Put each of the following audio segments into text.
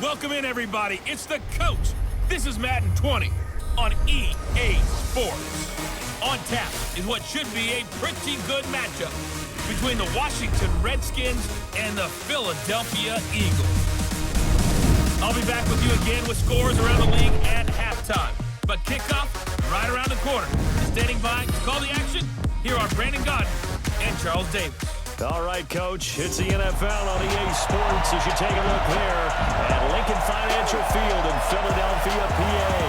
Welcome in, everybody. It's the coach. This is Madden 20 on EA Sports. On tap is what should be a pretty good matchup between the Washington Redskins and the Philadelphia Eagles. I'll be back with you again with scores around the league at halftime. But kickoff right around the corner. Standing by to call the action, here are Brandon Godden and Charles Davis. All right, Coach, it's the NFL on EA Sports as you take a look there at Lincoln Financial Field in Philadelphia, PA.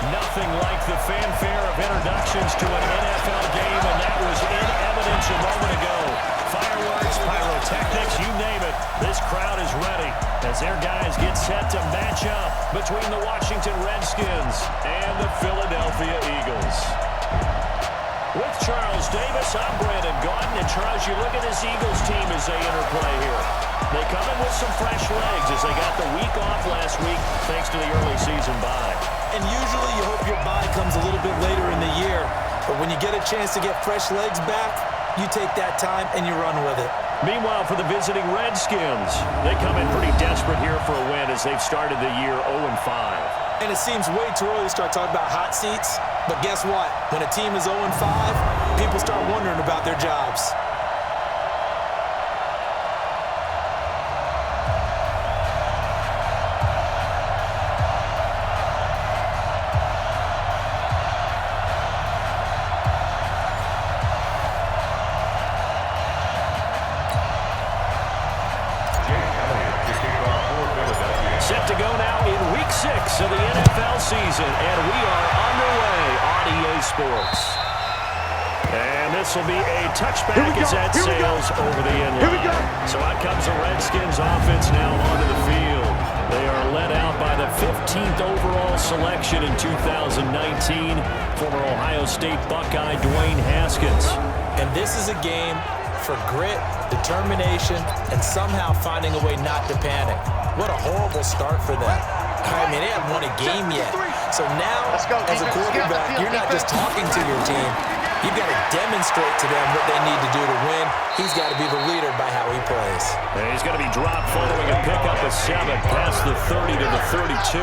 Nothing like the fanfare of introductions to an NFL game, and that was in evidence a moment ago. Fireworks, pyrotechnics, you name it. This crowd is ready as their guys get set to match up between the Washington Redskins and the Philadelphia Eagles. With Charles Davis, I'm Brandon Godden. And Charles, you look at this Eagles team as they interplay here. They come in with some fresh legs as they got the week off last week thanks to the early season bye. And usually you hope your bye comes a little bit later in the year. But when you get a chance to get fresh legs back, you take that time and you run with it. Meanwhile, for the visiting Redskins, they come in pretty desperate here for a win as they've started the year 0-5. And it seems way too early to start talking about hot seats. But guess what? When a team is 0-5, people start wondering about their jobs. Set to go now in Week 6 of the NFL season, and we are underway on EA Sports. And this will be a touchback as that sails over the end line. So out comes the Redskins offense now onto the field. They are led out by the 15th overall selection in 2019, former Ohio State Buckeye Dwayne Haskins. And this is a game for grit, determination, and somehow finding a way not to panic. What a horrible start for them. I mean, they haven't won a game yet. So now, as a quarterback, you're not just talking to your team. You've got to demonstrate to them what they need to do to win. He's got to be the leader by how he plays. And he's going to be dropped following a pickup of 7 past the 30 to the 32.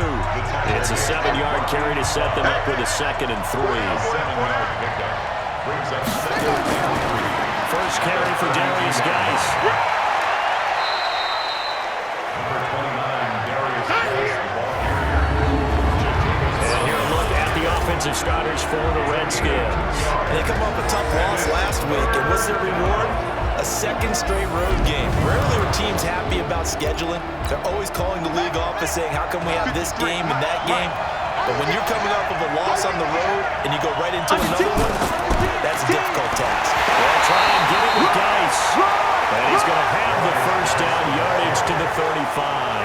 It's a 7-yard carry to set them up with a 2nd and 3. First carry for Darius Geis. Offensive starters for the Redskins. They come off a tough loss last week, and what's their reward? A 2nd straight road game. Rarely are teams happy about scheduling. They're always calling the league office saying, how come we have this game and that game? But when you're coming off of a loss on the road and you go right into another one, that's a difficult task. They'll try and get it with Geis. And he's going to have the first down yardage to the 35.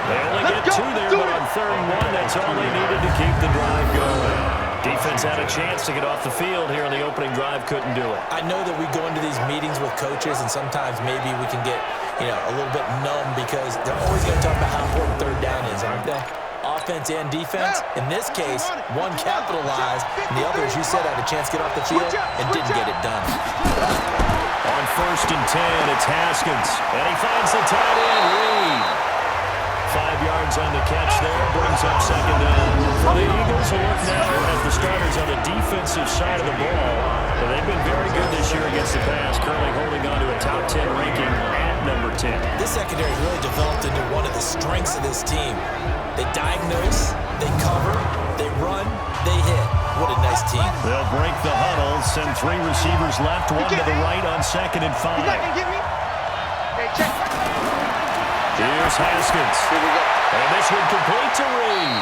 They only get 2 there, but on 3rd and 1, that's all they needed to keep the drive going. Defense had a chance to get off the field here in the opening drive, couldn't do it. I know that we go into these meetings with coaches, and sometimes maybe we can get, a little bit numb because they're always going to talk about how important 3rd down is, aren't they? Offense and defense. In this case, one capitalized, and the other, as you said, had a chance to get off the field and didn't get it done. On 1st and 10, it's Haskins, and he finds the tight end, Reed. 5 yards on the catch there, brings up 2nd down. For the Eagles, a look now at the starters on the defensive side of the ball. But they've been very good this year against the pass, currently holding on to a top 10 ranking at number 10. This secondary has really developed into one of the strengths of this team. They diagnose, they cover, they run, they hit. What a nice team. They'll break the huddle, send 3 receivers left, 1 to the right on 2nd and 5. Here's Haskins. Here we go. And this one complete to Reed.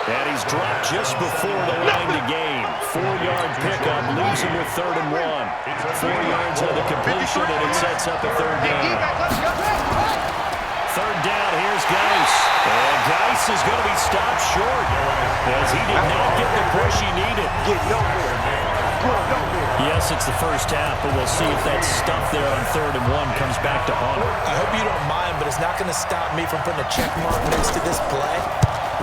And he's dropped just before the line to gain. 4-yard pickup, leaves him with 3rd and 1. 4 yards on the completion, and it sets up a 3rd down. 3rd down, here's Geis. And Geis is going to be stopped short as he did not get the push he needed. Yes, it's the first half, but we'll see if that stuff there on 3rd and 1 comes back to haunt him. I hope you don't mind, but it's not going to stop me from putting a check mark next to this play.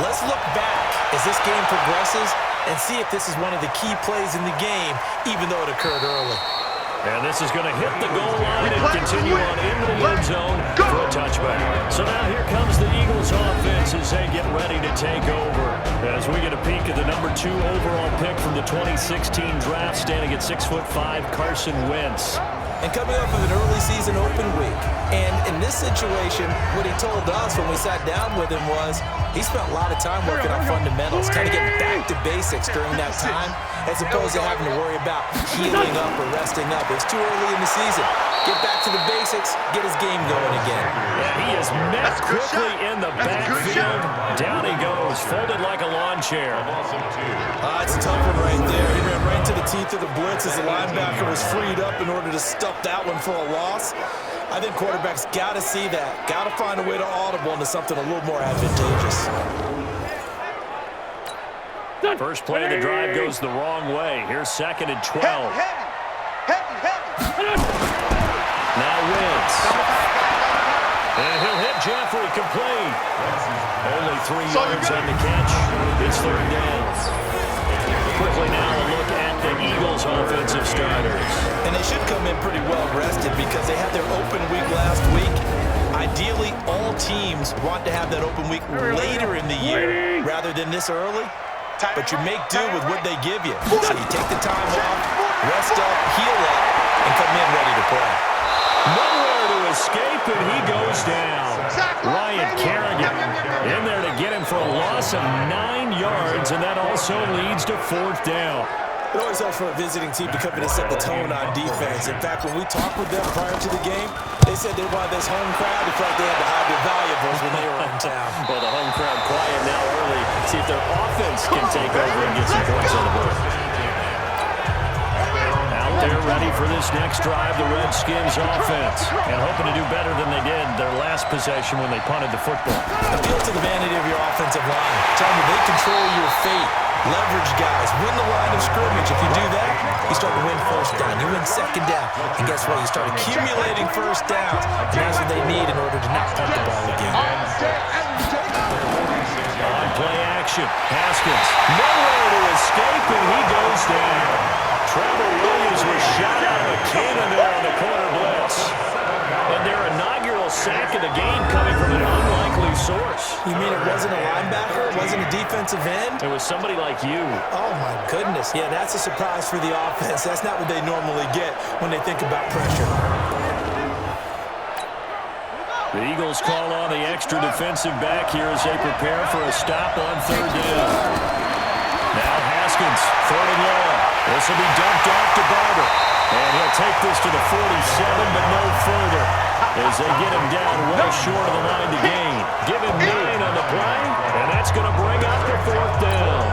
Let's look back as this game progresses and see if this is one of the key plays in the game, even though it occurred early. And this is going to hit the goal line and continue on into the end zone for a touchback. So now here comes the Eagles. as they get ready to take over. As we get a peek at the number 2 overall pick from the 2016 draft, standing at 6'5", Carson Wentz. And coming off of an early season open week. And in this situation, what he told us when we sat down with him was he spent a lot of time working on fundamentals, kind of getting back to basics during that time, as opposed to having to worry about healing up or resting up. It's too early in the season. Get back to the basics, get his game going again. And he is met quickly in the backfield. Down he goes, folded like a lawn chair. It's a tough one right there. He ran right to the teeth of the blitz as the linebacker was freed up in order to stuff that one for a loss. I think quarterbacks got to see that. Got to find a way to audible into something a little more advantageous. First play of the drive goes the wrong way. Here's 2nd and 12. Now Wentz. And he'll hit Jeffrey complete. Only 3 yards on the catch. It's 3rd down. Quickly now a look at the Eagles' offensive starters. And they should come in pretty well rested because they had their open week last week. Ideally, all teams want to have that open week later in the year rather than this early. But you make do with what they give you. So you take the time off, rest up, heal up, and come in ready to play. Nowhere to escape, and he goes down. Ryan Kerrigan in there to get him for a loss of 9 yards, and that also leads to 4th down. It always helps for a visiting team to come in and set the tone on defense. In fact, when we talked with them prior to the game, they said they wanted this home crowd to feel like they had to hide their valuables when they were in town. Well, the home crowd quiet now early. See if their offense can take over and get some points on the board. Out there ready for this next drive, the Redskins offense. And hoping to do better than they did their last possession when they punted the football. Appeal to the vanity of your offensive line. Tell them they control your fate. Leverage guys. Win the line of scrimmage. If you do that, you start to win 1st down. You win 2nd down. And guess what? You start accumulating 1st downs. And that's what they need in order to not punt the ball again. On play action. Haskins. Nowhere to escape, and he goes down. Trevor Williams was shot out of a cannon there on the corner blitz. And their inaugural sack of the game coming from an unlikely source. You mean it wasn't a linebacker? It wasn't a defensive end? It was somebody like you. Oh, my goodness. Yeah, that's a surprise for the offense. That's not what they normally get when they think about pressure. The Eagles call on the extra defensive back here as they prepare for a stop on 3rd down. Now Haskins, 3rd and long. This will be dumped off to Barber. And he'll take this to the 47, but no further. As they get him down well short of the line to gain. Give him 9 on the play, and that's going to bring up the 4th down.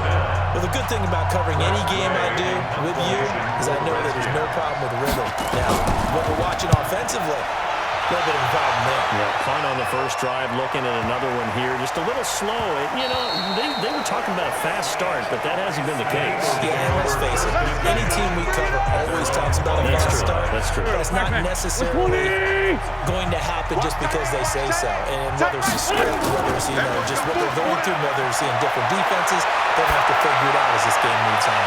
Well, the good thing about covering any game I do with you is I know that there's no problem with rhythm. Now, when we're watching offensively, a little bit of a problem there. Yeah, fine on the first drive, looking at another one here. Just a little slow. You know, they were talking about a fast start, but that hasn't been the case. Yeah, and let's face it, any team we cover always talks about a fast start. That's true. But it's not necessarily going to happen just because they say so. And whether it's the script, whether it's, just what they're going through, whether they're seeing different defenses, they'll have to figure it out as this game moves on.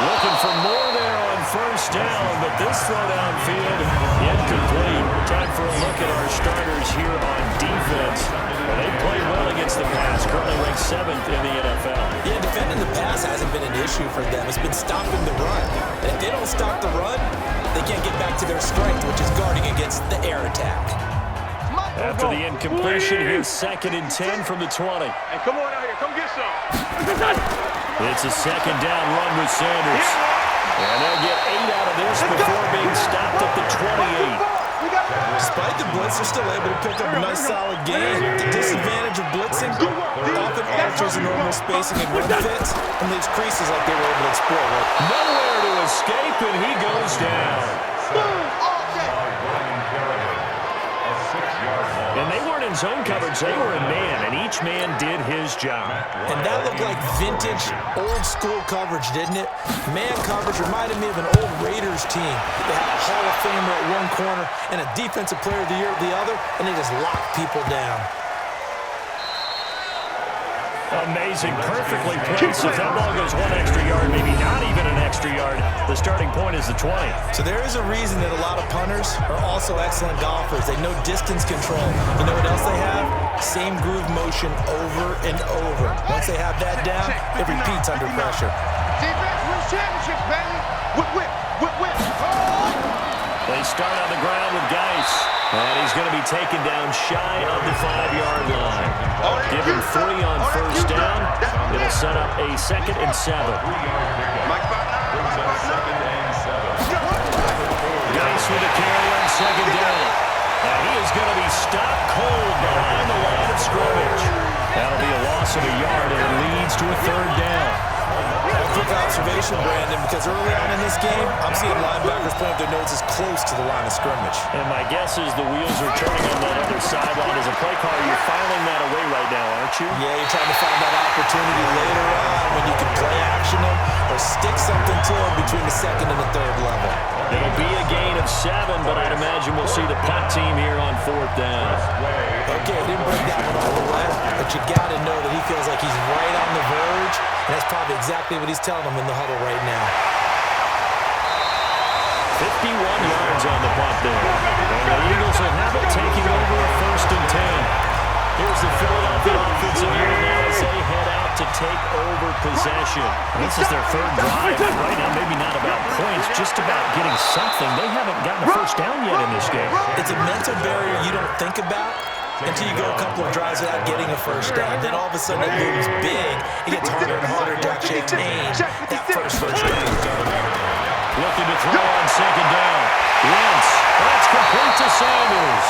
Looking for more there on 1st down, but this throw downfield incomplete. Time for a look at our starters here on defense. Well, they play well against the pass, currently ranked 7th in the NFL. Yeah, defending the pass hasn't been an issue for them. It's been stopping the run. And if they don't stop the run, they can't get back to their strength, which is guarding against the air attack. After the incompletion, here's 2nd and 10 from the 20. Hey, come on out here. Come get some. It's a 2nd down run with Sanders. And they'll get 8 out of this before being stopped at the 28. Despite the blitz, they're still able to pick up a nice solid gain. The disadvantage of blitzing often alters the normal spacing and run fits and leaves creases like they were able to exploit. Nowhere to escape, and he goes down. And they weren't in zone coverage, they were in man, and each man did his job. And that looked like vintage, old-school coverage, didn't it? Man coverage reminded me of an old Raiders team. They had a Hall of Famer at one corner and a Defensive Player of the Year at the other, and they just locked people down. Amazing, perfectly placed. If that ball goes one extra yard, maybe not even an extra yard, the starting point is the 20. So there is a reason that a lot of punters are also excellent golfers. They know distance control. You know what else they have? Same groove motion over and over. Once they have that down, it repeats under pressure. Defense wins championships, baby. Whip. They start on the ground with Geis, and he's going to be taken down shy of the 5-yard line. Give him 3 on first down. It'll set up a 2nd and 7. Geis with a carry on 2nd down. And he is going to be stopped cold behind the line of scrimmage. That'll be a loss of a yard, and it leads to a 3rd down. Quick observation, Brandon, because early on in this game, I'm seeing linebackers putting their noses close to the line of scrimmage. And my guess is the wheels are turning on that other sideline. As a play caller, you're filing that away right now, aren't you? Yeah, you're trying to find that opportunity later on when you can play action them or stick something to them between the 2nd and the 3rd level. It'll be a gain of 7, but I'd imagine we'll see the punt team here on 4th down. Okay, didn't break that one all the way, but you got to know that he feels like he's right on the verge, and that's probably exactly what he's telling them in the huddle right now. 51 yards on the punt there. And the Eagles will have it taking over a 1st and 10. Here's the Philadelphia offensive unit now as they head out to take over possession. This is their 3rd drive. Right now, maybe not about points, just about getting something. They haven't gotten a first down yet in this game. It's a mental barrier you don't think about until you go a couple of drives without getting a first down. Then all of a sudden it looms big. It gets harder and harder to actually attain that first down. Looking to throw on 2nd down. Wentz. That's complete to Sanders.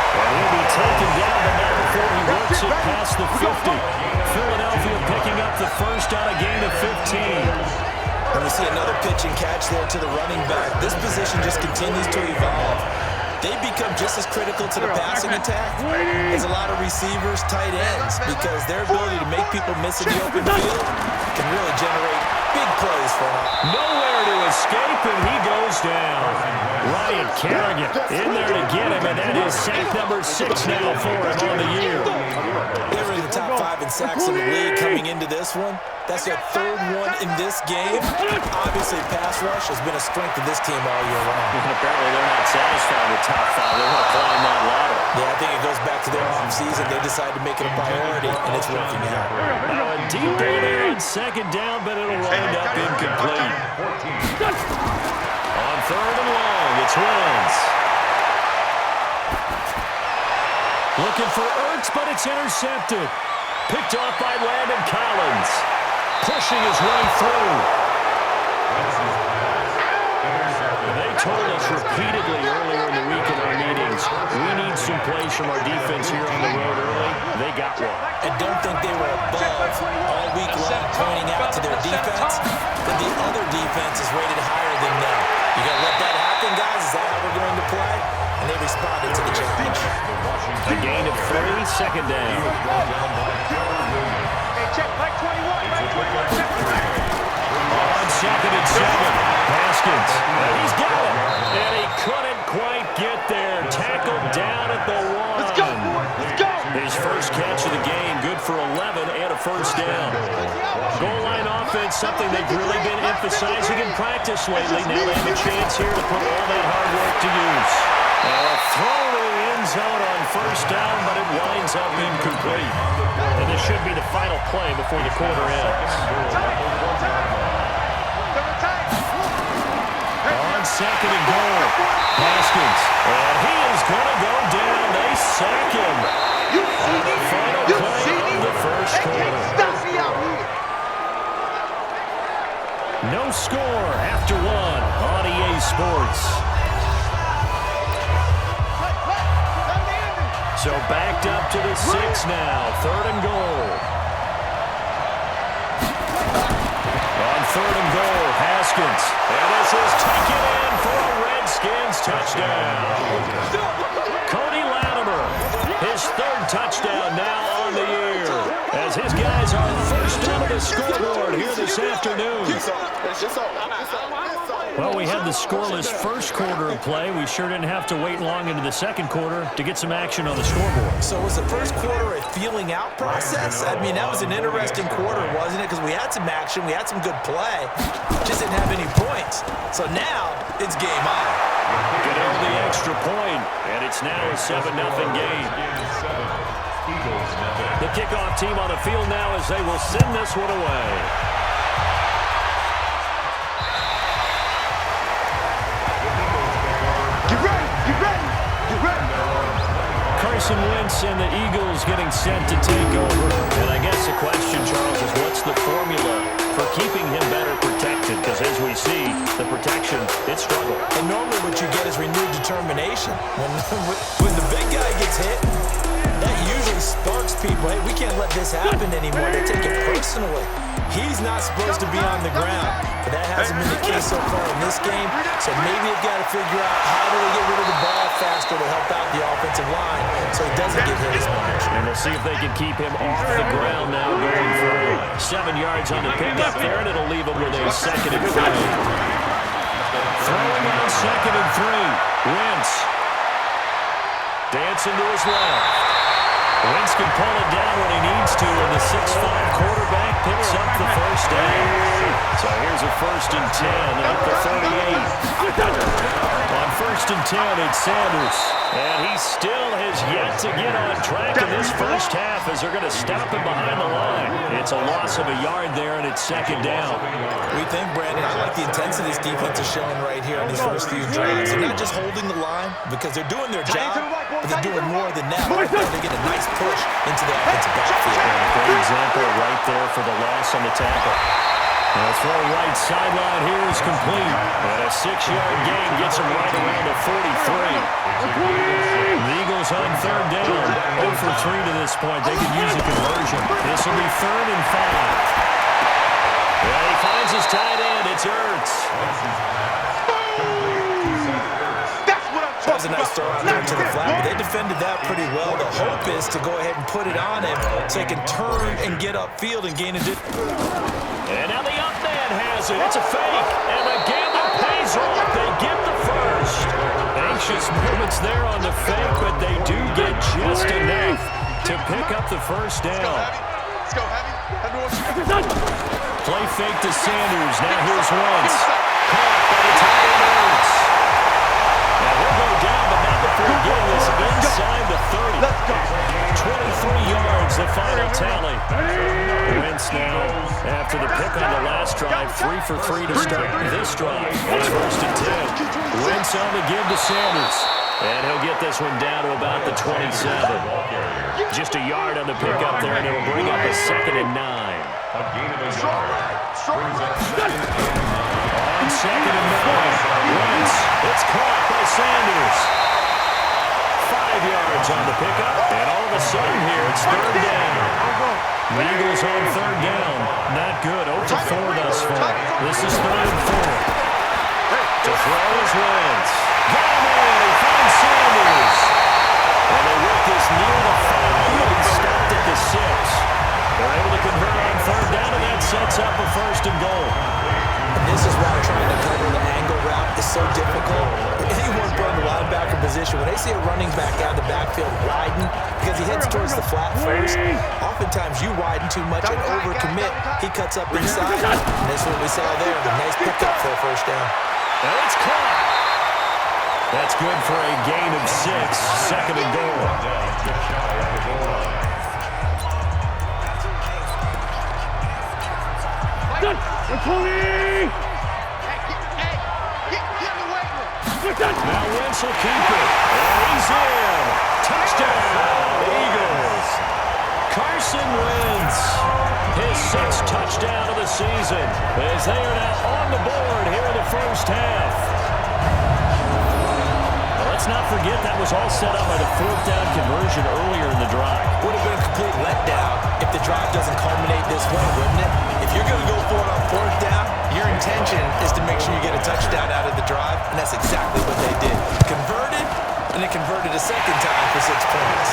And he'll be taken down, but not before he works it past the 50. Philadelphia picking up the first on a gain of 15. And we see another pitch and catch there to the running back. This position just continues to evolve. They become just as critical to the passing attack as a lot of receivers, tight ends, because their ability to make people miss in the open field can really generate big plays for them. Nowhere to escape, and he goes down. Ryan Kerrigan in there to get him, and that is sack number 6 now for him on the year. They were in the top 5 in sacks in the league coming into this one. That's their 3rd one in this game. Obviously, pass rush has been a strength of this team all year long. And apparently, they're not satisfied with top 5. They want to climb that ladder. Yeah, I think it goes back to their offseason. They decided to make it a priority, and it's working out. Now a deep ball there on 2nd down, but it'll wind up incomplete. On 3rd and long, it's Wentz. Looking for Ertz, but it's intercepted. Picked off by Landon Collins. Pushing his way through. They told us repeatedly earlier in the week in our meetings, we need some plays from our defense here on the road early. They got one. And don't think they were above all week long pointing out to their defense that the other defense is rated higher than them. You going to let that happen, guys? Is that how we're going to play? And they responded to the challenge. A gain of 3, 2nd down. Check, like 21, check. On 2nd and 7, Haskins. He's got it. And he couldn't quite get there. Tackled down at the 1. Let's go, let's go. His first catch of the game, good for 11 and a first down. Goal line offense, something they've really been emphasizing in practice lately. Now they have a chance here to put all that hard work to use. A throw to the end zone on first down, but it winds up incomplete. And this should be the final play before the quarter ends. On 2nd and goal, Haskins. And he is going to go down. They sack him. On the final play of the first quarter. No score after 1 on EA Sports. So backed up to the 6 now. 3rd and goal. On 3rd and goal, Haskins. And this is taken in for a Redskins touchdown. Cody Latimer, his 3rd touchdown now on the year. As his guys are first out of the scoreboard here this afternoon. Well, we had the scoreless first quarter of play. We sure didn't have to wait long into the second quarter to get some action on the scoreboard. So was the first quarter a feeling out process? I mean, that was an interesting quarter, wasn't it? Because we had some action, we had some good play, just didn't have any points. So now it's game on. Get over the extra point, and it's now a 7-0 game. The kickoff team on the field now as they will send this one away. Carson Wentz and the Eagles getting set to take over. And I guess the question, Charles, is what's the formula for keeping him better protected? Because as we see, the protection, it struggled. And normally what you get is renewed determination. When the big guy gets hit, that usually sparks people. Hey, we can't let this happen anymore. They take it personally. He's not supposed to be on the ground, but that hasn't been the case so far in this game. So maybe they've got to figure out how do they get rid of the ball faster to help out the offensive line so he doesn't get hit as much. And we'll see if they can keep him off the ground now going for 7 yards on the pickup there, and it'll leave him with a 2nd and 3. Throwing on 2nd and 3. Wentz dancing to his left. Wentz can pull it down when he needs to, and the 6'5" quarterback picks up the first down. So here's a 1st and 10 at the 38. On 1st and 10, it's Sanders. And he still has yet to get on track in this first half as they're going to stop him behind the line. It's a loss of a yard there, and it's 2nd down. We think, Brandon, I like the intensity this defense is showing right here on these first few drives. They're not just holding the line because they're doing their job, but they're doing more than that. They get a nice push into the offensive backfield. And a great example right there for the loss on the tackle. And the throw right sideline here is complete. And a 6-yard gain gets him right around the 43. The Eagles on 3rd down. 0 for 3 to this point. They could use a conversion. This will be 3rd and 5. And he finds his tight end. It's Ertz. That was a nice throw out there to the flat, but they defended that pretty well. The hope is to go ahead and put it on him so he can turn and get upfield and gain a And now the up man has it. It's a fake. And the gamble pays off. They get the first. Anxious moments there on the fake, but they do get just enough to pick up the first down. Let's go, Heavy. Play fake to Sanders. Now here's Wentz. Caught by the tight end Ertz. Now he'll go down, but not before getting this inside the 30. 23 yards, the final tally. Wentz now, after the pick on the last drive, 3 for 3 to start this drive. It's 1st and 10. Wentz on the give to Sanders. And he'll get this one down to about the 27. Just a yard on the pickup there, and it'll bring up a 2nd and 9. On 2nd and 9, Wentz, it's caught by Sanders. 5 yards on the pickup, and all of a sudden here, it's 3rd down. The Eagles on 3rd down. Not good, 0 for 4 thus far. This is 3rd and 4. To throw is Wentz. Got him in, he finds Sanders. And they whip this near the 5, but he stopped at the 6. They're able to convert on 3rd down, and that sets up a 1st and goal. And this is why trying to cover the angle route is so difficult. Anyone playing the linebacker position, when they see a running back out of the backfield widen, because he heads towards the flat first, oftentimes you widen too much and overcommit. He cuts up inside, and that's what we saw there. A nice pickup for a 1st down. And it's caught. That's good for a gain of 6, 2nd and goal. Now Wentz will keep it. And he's in. Touchdown, Eagles. Carson Wentz, his 6th touchdown of the season, as they are now on the board here in the first half. Well, let's not forget that was all set up by the 4th down conversion earlier in the drive. Would have been a complete letdown if the drive doesn't culminate this way, wouldn't it? If you're going to go for it on 4th down, your intention is to make sure you get a touchdown out of the drive, and that's exactly what they did. Converted, and they converted a 2nd time for 6 points.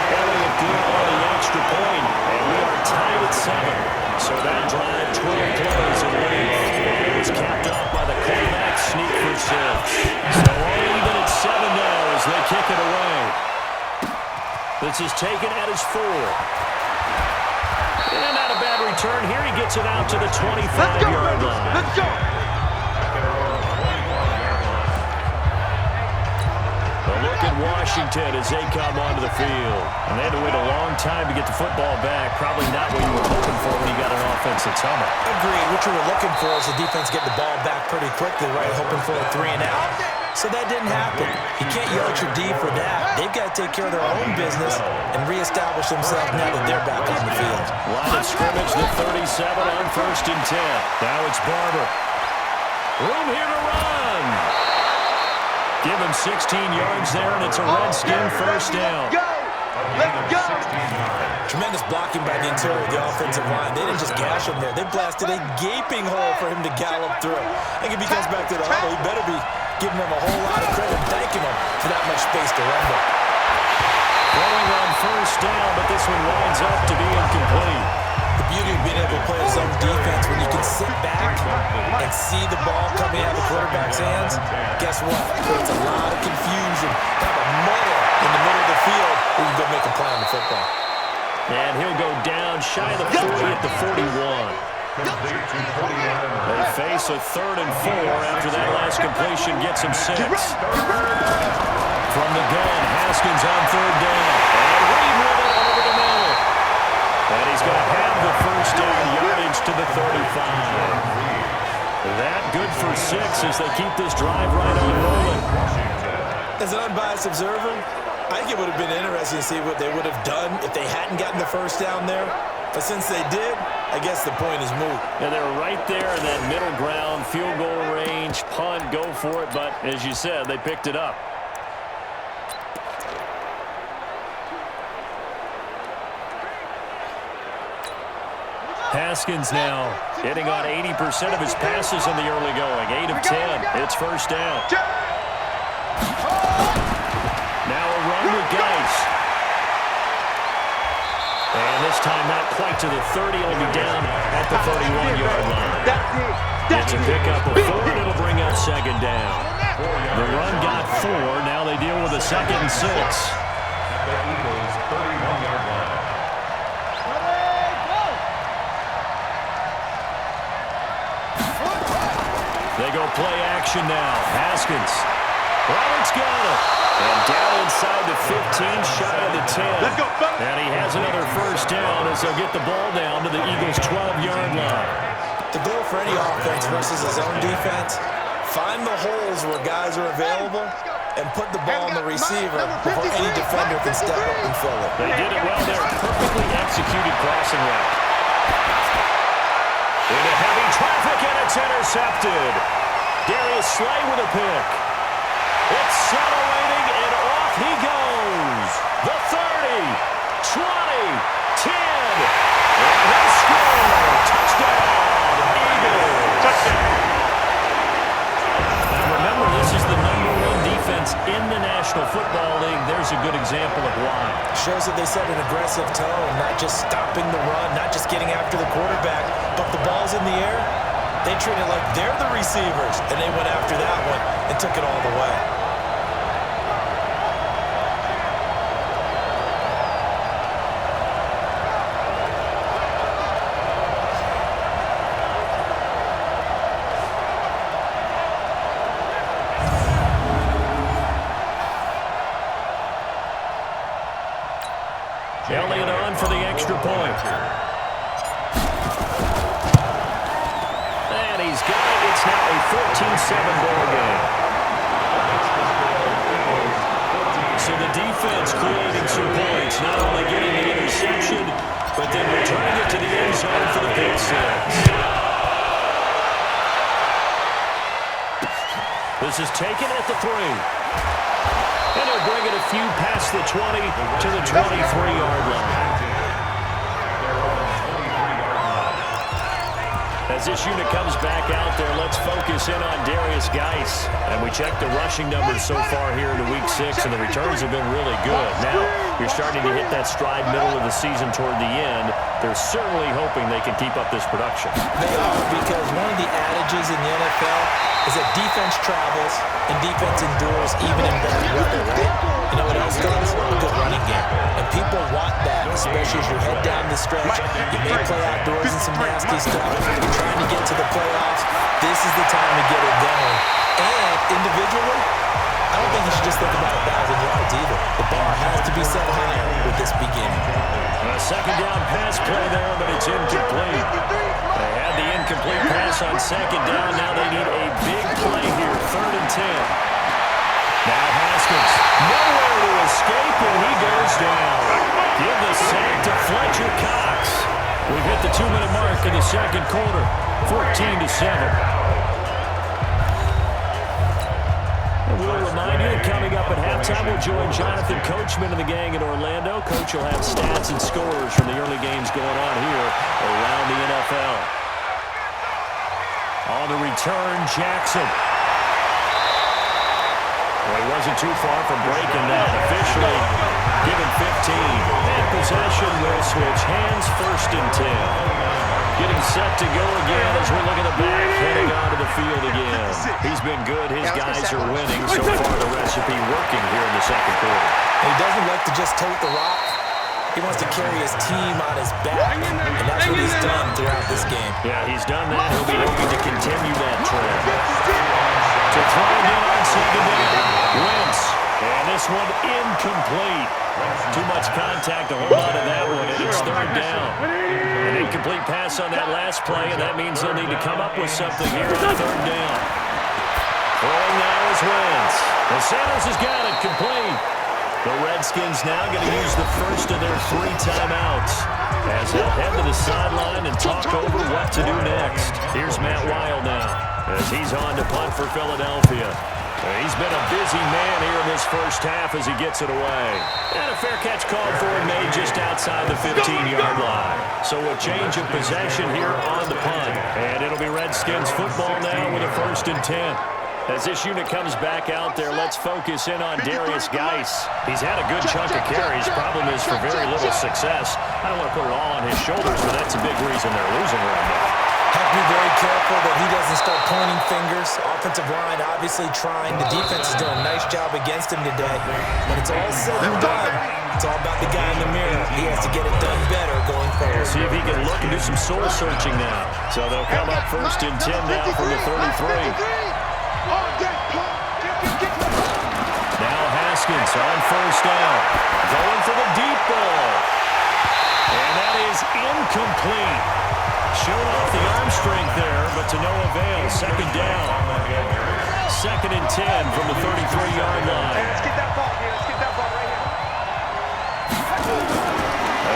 Elliott good on the extra point, and we are tied at 7. So that drive, 12 plays in length. It was capped off by the quarterback sneak for 6. So all even at 7 now as they kick it away. This is taken at his 4. And not a bad return here. He gets it out to the 25-yard line. Let's go. A look at Washington as they come onto the field. And they had to wait a long time to get the football back. Probably not what you were hoping for when you got an offense at Summit. Agreed. What you were looking for is the defense getting the ball back pretty quickly, right? Hoping for a 3 and out. So that didn't happen. You can't yell at your D for that. They've got to take care of their own business and reestablish themselves now that they're back on the field. Line of scrimmage, the 37 on 1st and 10. Now it's Barber. Room here to run. Give him 16 yards there, and it's a Redskin first down. Go. Let's go. Tremendous blocking by the interior of the offensive line. They didn't just gash him there. They blasted a gaping hole for him to gallop through. I think if he comes back to the huddle, he better be giving them a whole lot of credit, thanking them for that much space to run with. Throwing on 1st down, but this one winds up to be incomplete. The beauty of being able to play his own defense, when you can sit back and see the ball coming out of the quarterback's hands, guess what? It creates a lot of confusion, kind of a muddle in the middle of the field where you can go make a play on the football. And he'll go down shy of the 40 at the 41. They face a 3rd and 4 after that last completion gets him 6. From the gun, Haskins on 3rd down. And Reed with it over the middle. And he's going to have the first down yardage to the 35. That good for 6 as they keep this drive right on rolling. As an unbiased observer, I think it would have been interesting to see what they would have done if they hadn't gotten the first down there. But since they did, I guess the point is moot. Yeah, they were right there in that middle ground, field goal range, punt, go for it. But as you said, they picked it up. Haskins now hitting on 80% of his passes in the early going. 8 of 10. It's first down. Now a run with Geis. And this time not quite to the 30. It'll be down at the 31-yard line. It's a pickup of 4, and it'll bring up 2nd down. The run got 4. Now they deal with a 2nd and 6. They go play action now. Haskins. Roberts got it. And down inside the 15, shy of the 10. Let's go, And he has another first down as they'll get the ball down to the Eagles' 12-yard line. The goal for any offense versus his own defense, find the holes where guys are available and put the ball on the receiver before any defender can step up and fill it. They did it well there. Perfectly executed crossing route. Into heavy traffic, and it's intercepted. Darius Slay with a pick. It's accelerating, and off he goes. The 30, 20, 10, and they score. Touchdown, Eagles. Touchdown. Now remember, this is the #1 defense in the National Football League. There's a good example of why. Shows that they set an aggressive tone, not just stopping the run, not just getting after the quarterback, but the ball's in the air. They treat it like they're the receivers, and they went after that one and took it all the way. Elliott on for the extra point. And he's got it. It's now a 14-7 ball game. So the defense creating some points, not only getting the interception, but then returning it to the end zone for the pick six. This is taken at the 3. And he'll bring it a few past the 20 to the 23-yard line. As this unit comes back out there, let's focus in on Darius Geis. And we check the rushing numbers so far here in Week 6, and the returns have been really good. Now, You're starting to hit that stride middle of the season toward the end. They're certainly hoping they can keep up this production. They are, because one of the adages in the NFL is that defense travels and defense endures even in bad weather, right? You know what else does? A good running game. And people want that, especially as you head down the stretch. You may play outdoors in some nasty stuff. You're trying to get to the playoffs. This is the time to get it going. And individually, I don't think you should just think about 1,000 yards either. The bar has to be set higher with this beginning. A second down pass play there, but it's incomplete. They had the incomplete pass on second down. Now they need a big play here, 3rd and 10. Now Haskins, nowhere to escape, and he goes down. Give the sack to Fletcher Cox. We've hit the 2-minute mark in the second quarter, 14-7. We'll remind you that coming up at halftime, we'll join Jonathan Coachman and the gang in Orlando. Coach will have stats and scores from the early games going on here around the NFL. On the return, Jackson. Well, he wasn't too far from breaking that. Officially given 15. And possession will switch hands, 1st and 10. Getting set to go again as we look at the back, heading onto the field again. He's been good. His guys are winning. So far, the recipe working here in the second quarter. He doesn't like to just tote the rock. He wants to carry his team on his back, and that's what he's done throughout this game. Yeah, he's done that. He'll be hoping to continue that trend. To throw it in on second down. Wentz. And this one incomplete. Too much contact to hold on to that one, and it's 3rd down. An incomplete pass on that last play, and that means they'll need to come up with something here on 3rd down. Throwing now is Wentz. And Sanders has got it complete. The Redskins now going to use the first of their 3 timeouts as they'll head to the sideline and talk over what to do next. Here's Matt Weil now as he's on to punt for Philadelphia. He's been a busy man here in this first half as he gets it away. And a fair catch called for and made just outside the 15-yard line. So a change of possession here on the punt. And it'll be Redskins football now with a 1st and 10. As this unit comes back out there, let's focus in on Darius Geis. He's had a good chunk of carries. Problem is for very little success. I don't want to put it all on his shoulders, but that's a big reason they're losing right now. Have to be very careful that he doesn't start pointing fingers. Offensive line obviously trying. The defense is doing a nice job against him today. When it's all said and done, it's all about the guy in the mirror. He has to get it done better going forward. See if he can look and do some soul searching now. So they'll come up 1st and 10 now from the 33. Now Haskins on 1st down. Going for the deep ball. And that is incomplete. Showing off the arm strength there, but to no avail. 2nd down. 2nd and 10 from the 33-yard line. Let's get that ball here. Let's get that ball right here.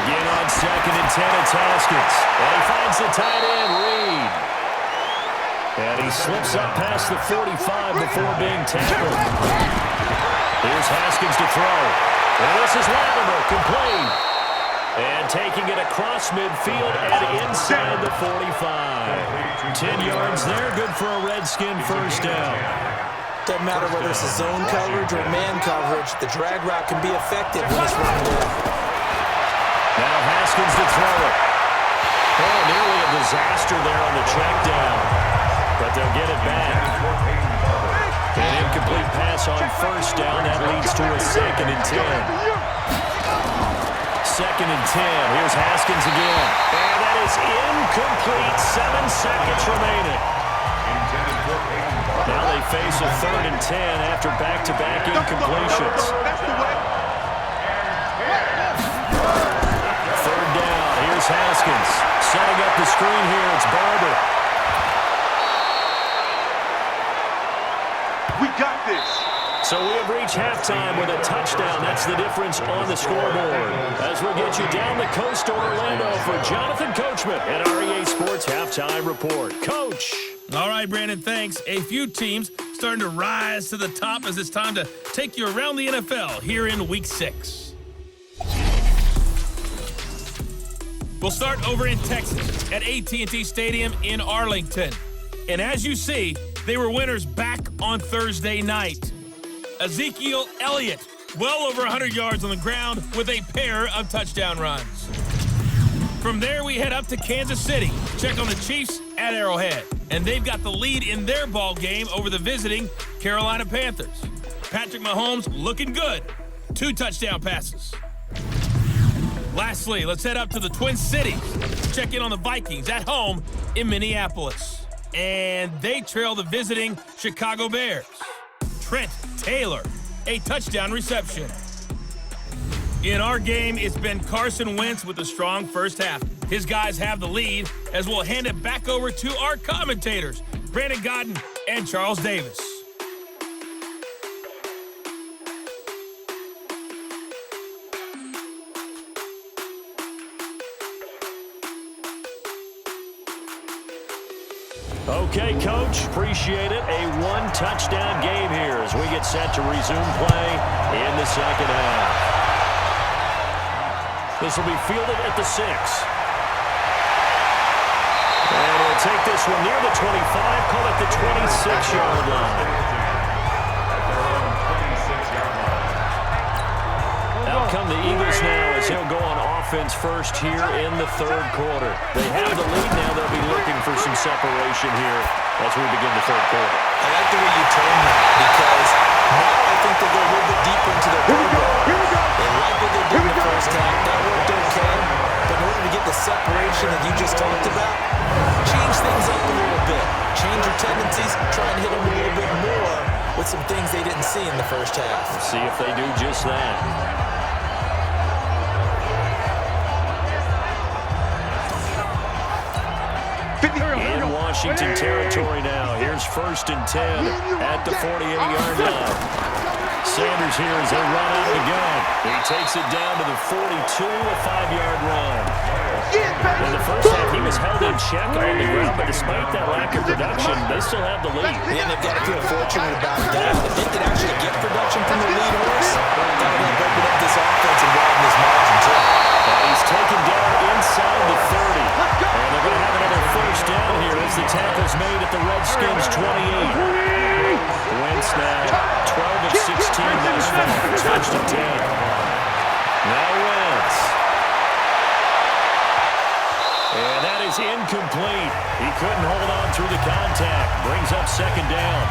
Again on 2nd and 10, it's Haskins. And he finds the tight end, Reed. And he slips up past the 45 before being tackled. Here's Haskins to throw. And this is Lattimore, complete. And taking it across midfield and inside the 45. 10 yards there, good for a Redskin 1st down. Doesn't matter whether it's a zone coverage or man coverage, the drag route can be effective when it's run well. Now Haskins to throw it. Oh, nearly a disaster there on the check down. But they'll get it back. An incomplete pass on 1st down. That leads to a 2nd and 10. 2nd and 10. Here's Haskins again. And that is incomplete. 7 seconds remaining. Now they face a 3rd and 10 after back-to-back incompletions. 3rd down. Here's Haskins. Setting up the screen here. It's Barber. We got this. So we have reached halftime with a touchdown. That's the difference on the scoreboard. As we'll get you down the coast to Orlando for Jonathan Coachman at REA Sports Halftime Report. Coach. All right, Brandon, thanks. A few teams starting to rise to the top as it's time to take you around the NFL here in Week 6. We'll start over in Texas at AT&T Stadium in Arlington. And as you see, they were winners back on Thursday night. Ezekiel Elliott well over 100 yards on the ground with a pair of touchdown runs. From there, we head up to Kansas City. Check on the Chiefs at Arrowhead. And they've got the lead in their ball game over the visiting Carolina Panthers. Patrick Mahomes looking good. 2 touchdown passes. Lastly, let's head up to the Twin Cities. Check in on the Vikings at home in Minneapolis. And they trail the visiting Chicago Bears. Trent Taylor, a touchdown reception. In our game, it's been Carson Wentz with a strong first half. His guys have the lead as we'll hand it back over to our commentators, Brandon Godden and Charles Davis. Okay, Coach, appreciate it. A 1-touchdown game here as we get set to resume play in the second half. This will be fielded at the 6. And he'll take this one near the 25, call it the 26-yard line. Out come the Eagles now as he'll go on offense first here in the third quarter. They have the lead now. They'll be looking for some separation here as we begin the third quarter. I like the way you turn that because now I think they'll go a little bit deeper into their program. They like what they did in the first half. That worked okay. But in order to get the separation that you just talked about, change things up a little bit. Change your tendencies. Try and hit them a little bit more with some things they didn't see in the first half. See if they do just that. In Washington territory now. Here's 1st and 10 at the 48-yard line. Sanders here as they run out of the gun. He takes it down to the 42, a 5-yard run. In the first half, he was held in check on the ground, but despite that lack of production, they still have the lead. Yeah, they've got to feel fortunate about that. If they can actually get production from the lead horse, that'll help open up this offense and widen this margin, too. And he's taken down inside the 30. And they're going to have another first down here as the tackle's made at the Redskins' 28. Wentz now 12 of 16 thus far, touched to 10. Now Wentz. And that is incomplete. He couldn't hold on through the contact. Brings up second down.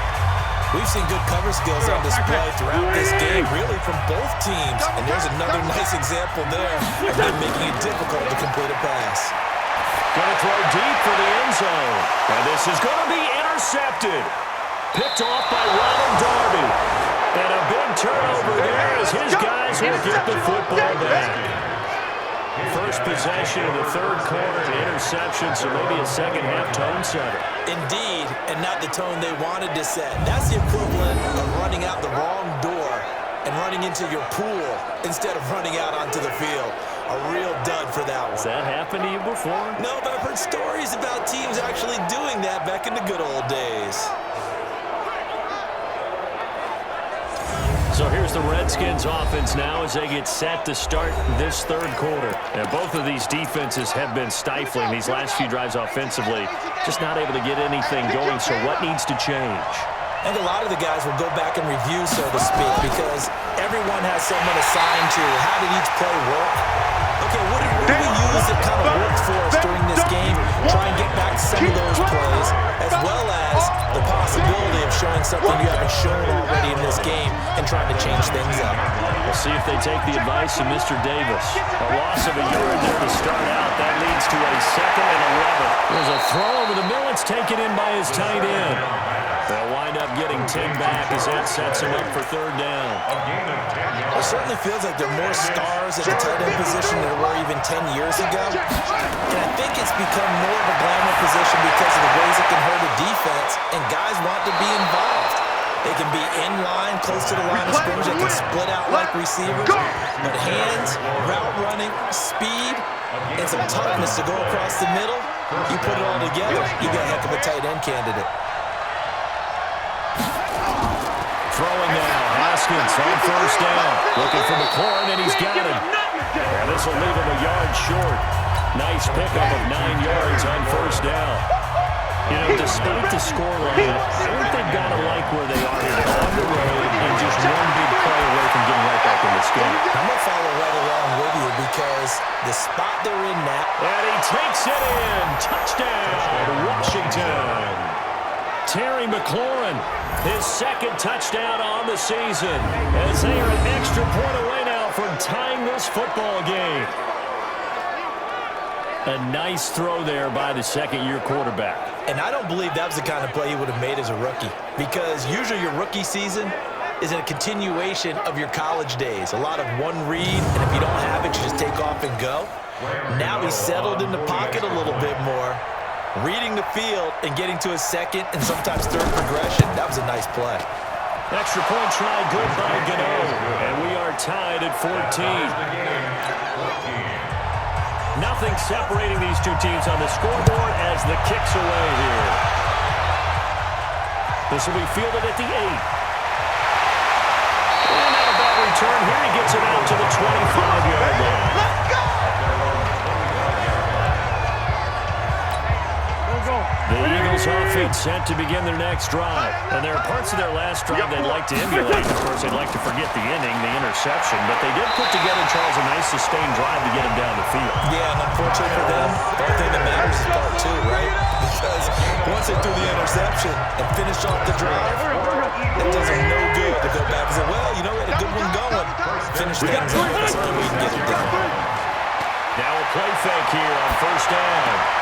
We've seen good cover skills on display throughout this game, really from both teams. And there's another nice example there of them making it difficult to complete a pass. Going to throw deep for the end zone. And this is going to be intercepted. Picked off by Ronald Darby. And a big turnover there as his guys will get the football back. First possession of the third quarter, an interception, so maybe a second-half tone setter. Indeed, and not the tone they wanted to set. That's the equivalent of running out the wrong door and running into your pool instead of running out onto the field. A real dud for that one. Has that happened to you before? No, but I've heard stories about teams actually doing that back in the good old days. So here's the Redskins offense now as they get set to start this third quarter. And both of these defenses have been stifling these last few drives offensively. Just not able to get anything going, so what needs to change? I think a lot of the guys will go back and review, so to speak, because everyone has someone assigned to how did each play work. Okay, what did we use that kind of worked for us during this game? Try and get back some of those plays, as well as the possibility of showing something you haven't shown already in this game and trying to change things up. We'll see if they take the advice of Mr. Davis. A loss of a yard there to start out. That leads to a 2nd and 11. There's a throw over the middle. It's taken in by his tight end. They'll wind up getting 10 back as that sets him up for third down. It certainly feels like there are more stars at the tight end position than there were even 10 years ago. And I think it's become more of a glamour position because of the ways it can hurt a defense, and guys want to be involved. They can be in line, close to the line of scrimmage. They can split out like receivers. But hands, route running, speed, and some toughness to go across the middle, you put it all together, you got a heck of a tight end candidate. Throwing now, Haskins on first down. Looking for McLaurin, and he's got him. And this will leave him a yard short. Nice pickup of 9 yards on first down. You know, despite the scoreline, I think they've got to like where they are here on the road and just one big play away from getting right back in this game. I'm going to follow right along with you because the spot they're in now. And he takes it in. Touchdown, Washington. Terry McLaurin, his second touchdown on the season, as they are an extra point away now from tying this football game. A nice throw there by the second-year quarterback. And I don't believe that was the kind of play he would have made as a rookie, because usually your rookie season is a continuation of your college days. A lot of one read, and if you don't have it, you just take off and go. Now he's settled in the pocket a little bit more, reading the field and getting to his second and sometimes third progression. That was a nice play. Extra point try, good by Gano. And we are tied at 14. Nothing separating these two teams on the scoreboard as the kick's away here. This will be fielded at the 8. And not a bad return here. He gets it out to the 25-yard line. Let's go! The Eagles offense set to begin their next drive. And there are parts of their last drive they'd like to emulate. Of course, they'd like to forget the inning, the interception. But they did put together, Charles, a nice sustained drive to get him down the field. Yeah, and unfortunately for them, the only thing that matters is part 2, right? Because once they threw the interception and finished off the drive, it does them no good to go back and say, well, you know, we had a good one going. Finish things off. That's the only way we can get it done. Now a play fake here on first down.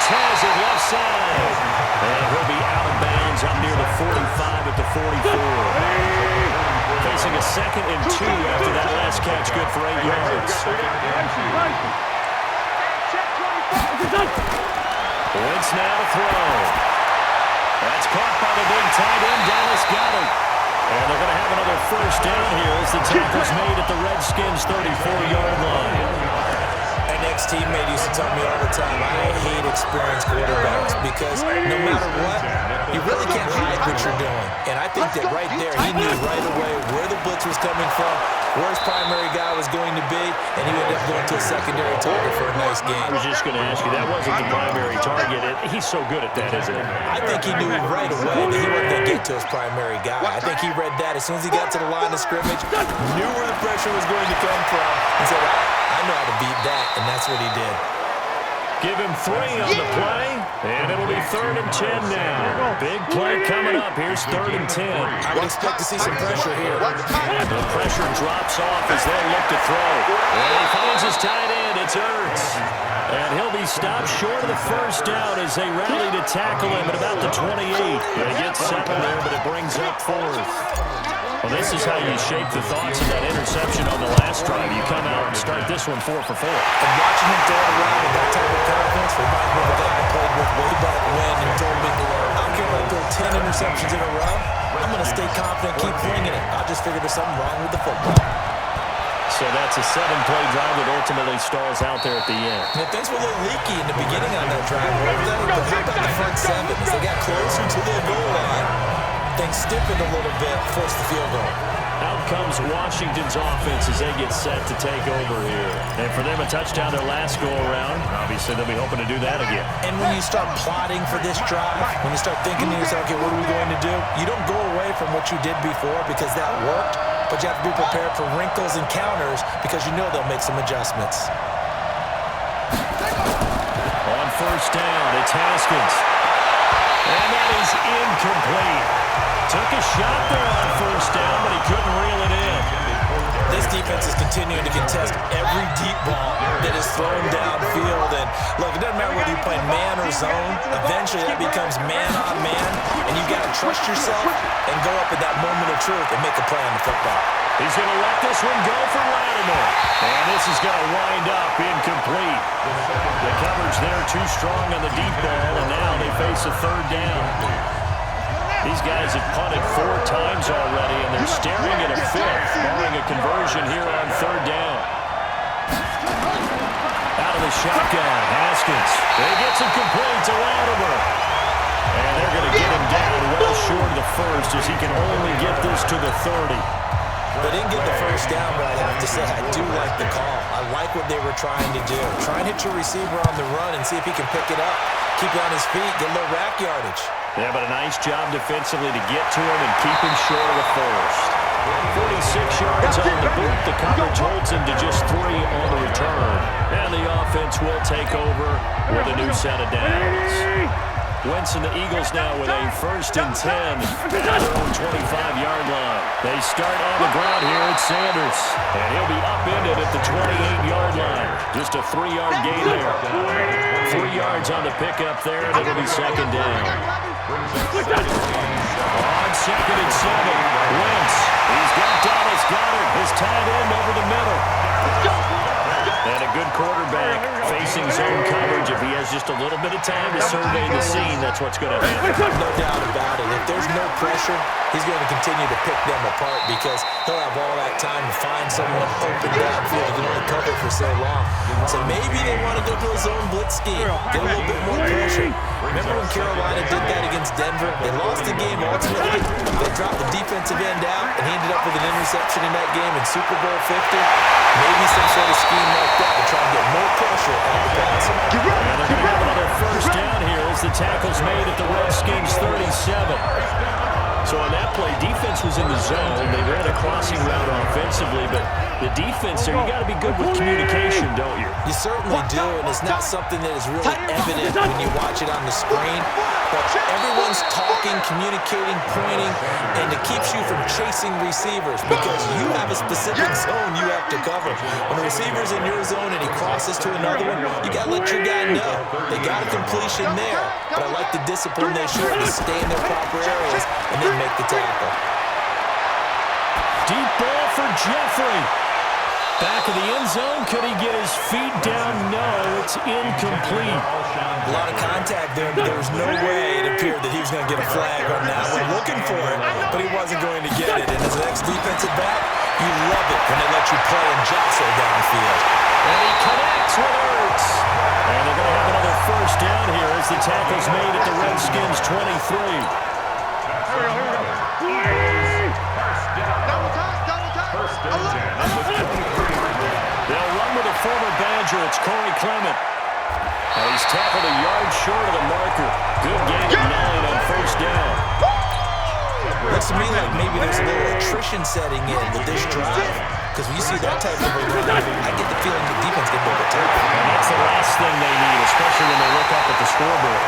Has it left side. And he'll be out of bounds up near the 45 at the 44. Facing a 2nd and 2 after that last catch, good for 8 yards. Wentz now to throw. That's caught by the big tight end, Dallas Goedert. And they're going to have another first down here as the tackle's made at the Redskins' 34-yard line. An ex-teammate used to tell me all the time, I hate experienced quarterbacks because no matter what, you really can't hide what you're doing. And I think that right there, he knew right away where the blitz was coming from, where his primary guy was going to be, and he ended up going to a secondary target for a nice game. I was just going to ask you, that wasn't the primary target. He's so good at that, isn't he? I think he knew right away that he wasn't going to get to his primary guy. I think he read that as soon as he got to the line of scrimmage, knew where the pressure was going to come from, and said, I know how to beat that, and that's what he did. Give him 3 on the play, and it'll be 3rd and 10 now. Big play coming up. Here's 3rd and 10. I would expect to see some pressure here. And the pressure drops off as they look to throw. And he finds his tight end. It's Ertz. And he'll be stopped short of the first down as they rally to tackle him at about the 28. He gets 7 there, but it brings up 4th. Well, this is how you shape the thoughts of that interception on the last drive. You come out and start this one 4 for 4. And watching him throw it around with that type of confidence reminds me of a guy I played with way back when and told me, I don't care if I throw 10 interceptions in a row, I'm going to stay confident, keep flinging it. I just figured there's something wrong with the football. So that's a 7-play drive that ultimately stalls out there at the end. And things were a little leaky in the beginning on that drive, weren't they? But how about the front 7 as they got closer to their goal line? Things stiffened a little bit, forced the field goal. Out comes Washington's offense as they get set to take over here. And for them, a touchdown their last go-around. Obviously, they'll be hoping to do that again. And when you start plotting for this drive, when you start thinking to yourself, okay, what are we going to do? You don't go away from what you did before because that worked, but you have to be prepared for wrinkles and counters because you know they'll make some adjustments. On first down, it's Haskins. And that is incomplete. Took a shot there on first down, but he couldn't reel it in. This defense is continuing to contest every deep ball that is thrown downfield. And look, it doesn't matter whether you're playing man or zone. Eventually, that becomes man on man, and you've got to trust yourself and go up at that moment of truth and make a play on the football. He's going to let this one go for Lattimore. And this is going to wind up incomplete. The coverage there too strong on the deep ball, and now they face a 3rd down. These guys have punted 4 times already, and they're staring at a 5th, barring a conversion here on 3rd down. Out of the shotgun, Haskins. He gets it complete to Lattimore. And they're going to get him down well short of the 1st as he can only get this to the 30. They didn't get the first down, but I'd have to say I do like the call. I like what they were trying to do. Try and hit your receiver on the run and see if he can pick it up. Keep it on his feet, get a little rack yardage. Yeah, but a nice job defensively to get to him and keep him short of the first. 46 yards on the boot. The coverage holds him to just 3 on the return. And the offense will take over with a new set of downs. Wentz and the Eagles now with a 1st and 10 at their own 25-yard line. They start on the ground here at Sanders. And he'll be upended at the 28-yard line. Just a 3-yard gain there. 3 yards on the pickup there, and it'll be 2nd down. On 2nd and 7, Wentz. He's got Dallas Goedert, his tight end over the middle. And a good quarterback facing zone coverage. If he has just a little bit of time to survey the scene, that's what's going to happen. No doubt about it. If there's no pressure, he's going to continue to pick them apart because he'll have all that time to find someone open downfield. He can only cover for so long. So maybe they want to go to a zone blitz scheme, get a little bit more pressure. Remember when Carolina did that against Denver? They lost the game ultimately. They dropped the defensive end out, and he ended up with an interception in that game in Super Bowl 50. Maybe some sort of scheme like that to try and get more pressure on the passer. And they're going to have another 1st down here as the tackle's made at the Redskins 37. So on that play, defense was in the zone. They ran a crossing route offensively, but the defense there, you got to be good with communication, don't you? You certainly do, and it's not something that is really evident when you watch it on the screen. But everyone's talking, communicating, pointing, and it keeps you from chasing receivers because you have a specific zone you have to cover. When a receiver's in your zone and he crosses to another one, you got to let your guy know. They got a completion there, but I like the discipline they show to stay in their proper areas and then make the tackle. Deep ball for Jeffrey. Back of the end zone. Could he get his feet down? No, it's incomplete. A lot of contact there, but there was no way it appeared that he was going to get a flag on that one. Looking for it, but he wasn't going to get it. And as an ex-defensive back, you love it when they let you play and jostle downfield. And he connects with Ertz. And they're going to have another 1st down here as the tackle's made at the Redskins 23. They'll run with a former Badger. It's Corey Clement. And he's tackled a yard short of the marker. Good gain of 9 on 1st down. Looks to me like maybe there's a little attrition setting in with this drive. Because when you see that type of a run, I get the feeling the defense can overtake. And that's the last thing they need, especially when they look up at the scoreboard.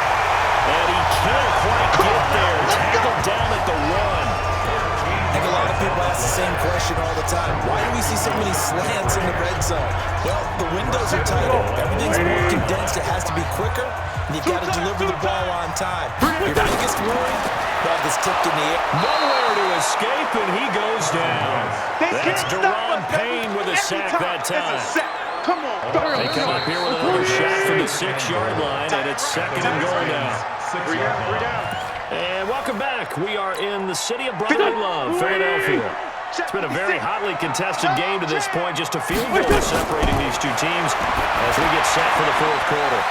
And he can't quite get there. Tackled down at the 1. I think a lot of people ask the same question all the time. Why do we see so many slants in the red zone? Well, the windows are tighter. Everything's more condensed. It has to be quicker, and you've got to deliver the ball on time. Your biggest worry? Ball gets tipped in the air. Nowhere to escape, and he goes down. That's Deron Payne with a sack that time. Come on. They come up here with another shot from the 6-yard line, and it's 2nd and goal now. 3 down. And welcome back. We are in the city of brotherly love, Philadelphia. It's been a very hotly contested game to this point, just a field goal separating these two teams as we get set for the 4th quarter.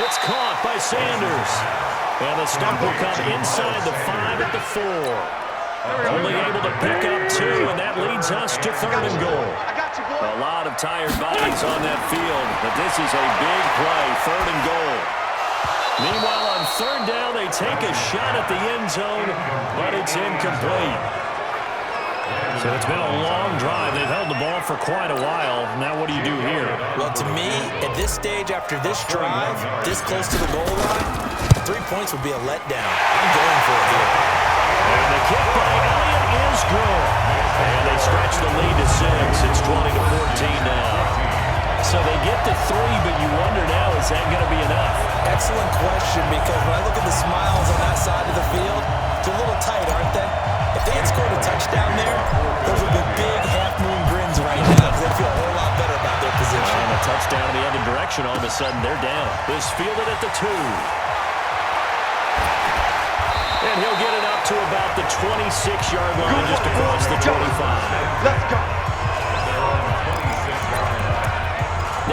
It's caught by Sanders. And the stump will come inside the 5 at the 4. Only able to pick up 2, and that leads us to 3rd and goal. A lot of tired bodies on that field, but this is a big play, 3rd and goal. Meanwhile, on 3rd down, they take a shot at the end zone, but it's incomplete. So it's been a long drive. They've held the ball for quite a while. Now what do you do here? Well, to me, at this stage after this drive, this close to the goal line, 3 points would be a letdown. I'm going for it here. And the kick by Elliott is good. And they stretch the lead to 6. It's 20-14 now. So they get to 3, but you wonder now, is that going to be enough? Excellent question, because when I look at the smiles on that side of the field, they're a little tight, aren't they? If they had scored a touchdown there, those would be big half-moon grins right now because they feel a whole lot better about their position. And a touchdown in the other direction, all of a sudden they're down. This fielded at the 2. And he'll get it up to about the 26-yard line, just across the 25. Let's go.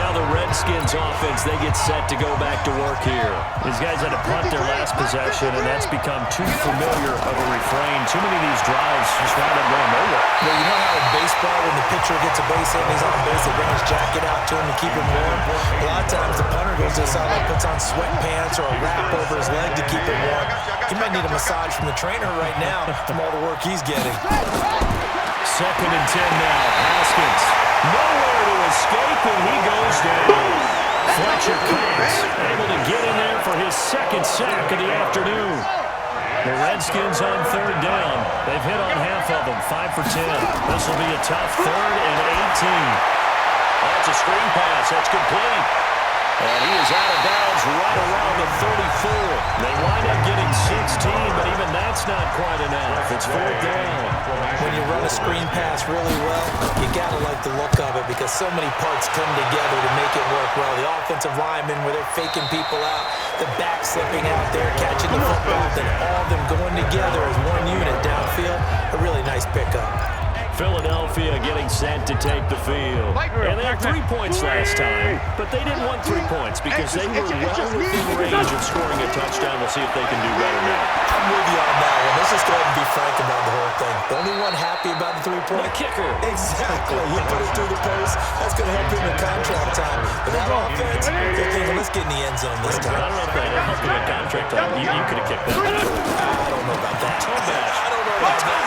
Now the Redskins offense, they get set to go back to work here. These guys had to punt their last possession, and that's become too familiar of a refrain. Too many of these drives just wound up going nowhere. Well, you know how in baseball, when the pitcher gets a base hit and he's on base, they bring his jacket out to him to keep him warm? A lot of times the punter goes inside and puts on sweatpants or a wrap over his leg to keep him warm. He might need a massage from the trainer right now from all the work he's getting. 2nd and 10 now. Haskins. Nowhere to escape, and he goes down. Fletcher Cox able to get in there for his 2nd sack of the afternoon. The Redskins on 3rd down. They've hit on half of them, 5 for 10. This will be a tough 3rd and 18. That's a screen pass. That's complete. And he is out of bounds right around the 34. They wind up getting 16, but even that's not quite enough. It's 4th down. When you run a screen pass really well, you got to like the look of it because so many parts come together to make it work well. The offensive linemen, where they're faking people out, the back slipping out there, catching the football, then all of them going together as one unit downfield. A really nice pickup. Philadelphia getting set to take the field. And they had 3 points last time, but they didn't want 3 points because they were well within range of scoring a touchdown. We'll see if they can do better now. I'm with you on that one. Let's just go ahead and be frank about the whole thing. The only one happy about the 3-point? The kicker. Exactly. He put it through the post. That's going to help him in contract time. But that offense, they're thinking, let's get in the end zone this time. I don't know if that helped him in contract time. You could have kicked that. I don't know about that. Toe bash. I don't know about that.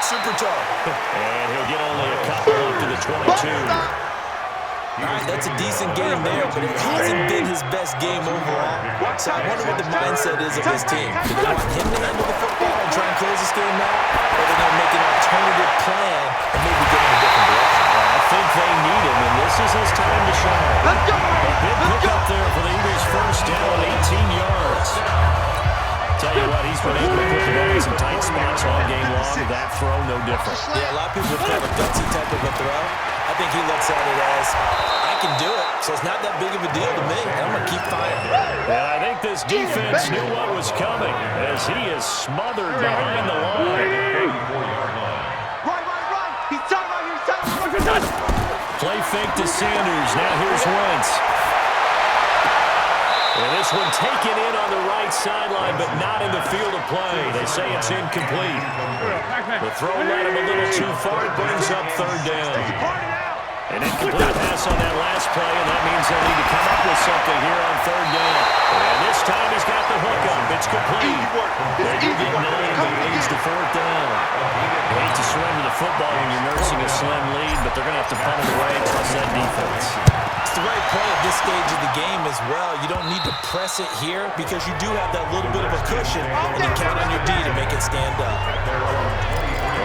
Super toe. And he'll get only a couple up to the 22. All right, that's a decent game there, but it hasn't been his best game overall. So I wonder what the mindset is of his team. Do they want him to handle the football and try and close this game out? Or are they going to make an alternative plan and maybe get in a different direction? I think they need him, and this is his time to shine. A big pickup there for the Eagles' 1st down, 18 yards. Tell you what, he's been able to put the ball in some tight spots all game long. That throw, no different. Yeah, a lot of people have called a gutsy type of a throw. I think he looks at it as, I can do it, so it's not that big of a deal to me. I'm going to keep firing. And I think this defense knew what was coming as he is smothered behind the line. Play fake to Sanders. Now here's Wentz. And this one taken in on the right sideline, but not in the field of play. They say it's incomplete. The throw led him a little too far. It brings up 3rd down. An incomplete pass on that last play, and that means they'll need to come up with something here on 3rd down. And this time he's got the hook up. It's complete. They do get 9, but it leads to 4th down. You hate to surrender the football when you're nursing a slim lead, but they're going to have to punt it away, trust that defense. It's the right play at this stage of the game as well. You don't need to press it here because you do have that little bit of a cushion, and you count on your D to make it stand up.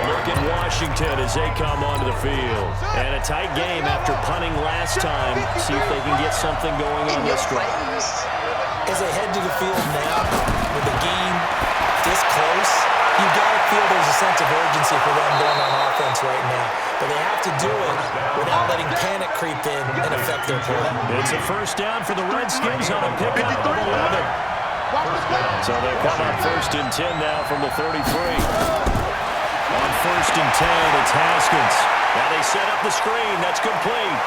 Look at Washington as they come onto the field. And a tight game after punting last time. See if they can get something going on this drive. As they head to the field now, with the game this close, you've got to feel there's a sense of urgency for them going on offense right now. But they have to do it without letting panic creep in and affect their play. It's a 1st down for the Redskins on a pickup of 11. So they come up 1st and 10 now from the 33. On 1st and 10, it's Haskins. Now they set up the screen. That's complete.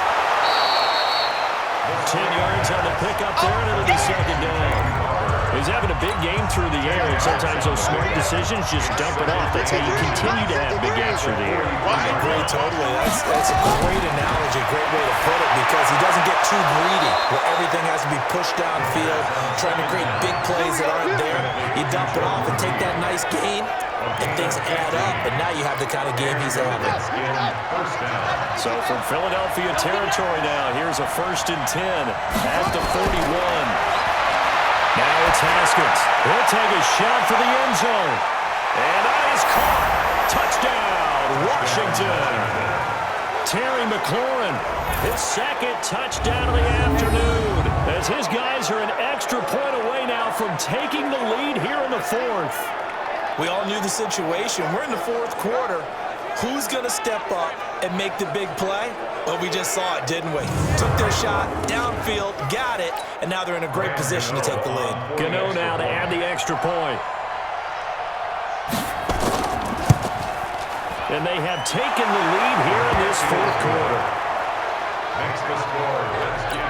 10 yards on the pickup there, and it'll be 2nd down. He's having a big game through the air, and sometimes those smart decisions just dump it off. That's how you continue to have big games through the air. I agree totally. That's a great analogy, great way to put it, because he doesn't get too greedy where everything has to be pushed downfield, trying to create big plays that aren't there. You dump it off and take that nice gain, and things add up, and now you have the kind of game he's having. So from Philadelphia territory now, here's a 1st and 10 at the 41. Now it's Haskins. He'll take a shot for the end zone. And that is caught. Touchdown, Washington. Terry McLaurin, his 2nd touchdown of the afternoon, as his guys are an extra point away now from taking the lead here in the 4th. We all knew the situation. We're in the 4th quarter. Who's going to step up and make the big play? Well, we just saw it, didn't we? Took their shot, downfield, got it, and now they're in a great position to take the lead. Gano now to add the extra point. And they have taken the lead here in this 4th quarter. Makes the score.